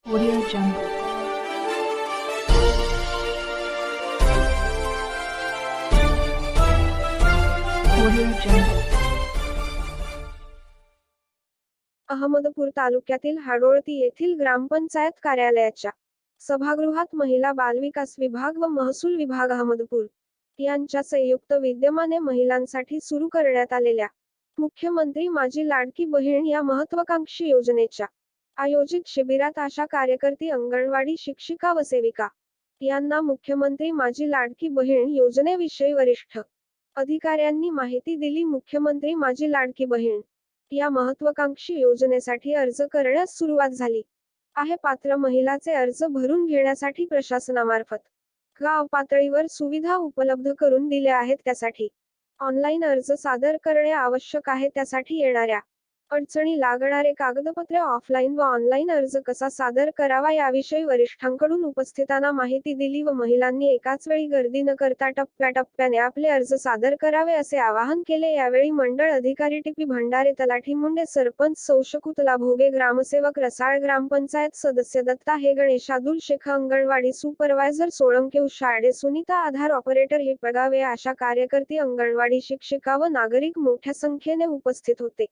Audio Jungle. Audio Jungle. Ahmadpur तालुक्यातील हाडोळती येथील ग्रामपंचायत कार्यालयाच्या सभागृहात महिला बालविकास विभाग व महसूल विभाग अहमदपूर यांच्या संयुक्त विद्यमाने महिलांसाठी सुरू करण्यात आलेल्या मुख्यमंत्री माझी लाडकी बहीण या महत्त्वाकांक्षी योजनेच्या आयोजित शिबिरात आशा कार्यकर्ती, अंगणवाडी शिक्षिका व सेविका यांना मुख्यमंत्री माझी लाडकी बहीण योजनेविषयी वरिष्ठ अधिकाऱ्यांनी माहिती दिली. मुख्यमंत्री माझी लाडकी बहीण या महत्त्वाकांक्षी योजनेसाठी अर्ज करण्यास सुरुवात झाली आहे. पात्र महिलाचे अर्ज भरून घेण्यासाठी प्रशासनामार्फत गाव पातळीवर सुविधा उपलब्ध करून दिल्या आहेत. त्यासाठी ऑनलाईन अर्ज सादर करणे आवश्यक आहे. त्यासाठी येणाऱ्या अडचणी, लागणारे कागदपत्रे, ऑफलाईन व ऑनलाईन अर्ज कसा सादर करावा याविषयी वरिष्ठांकडून उपस्थितांना माहिती दिली व महिलांनी एकाच वेळी गर्दी न करता टप्प्याटप्प्याने आपले अर्ज सादर करावे असे आवाहन केले. यावेळी मंडळ अधिकारी टी.पी. भंडारे, तलाठी मुंडे, सरपंच सौ शकुंतला भोगे, ग्रामसेवक रसाळ, ग्रामपंचायत सदस्य दत्ता हे, गणेश अब्दुल शेख, अंगणवाडी सुपरवायझर सोळंके उशाळे, सुनीता, आधार ऑपरेटर हे पगावे, आशा कार्यकर्ती, अंगणवाडी शिक्षिका व नागरिक मोठ्या संख्येने उपस्थित होते.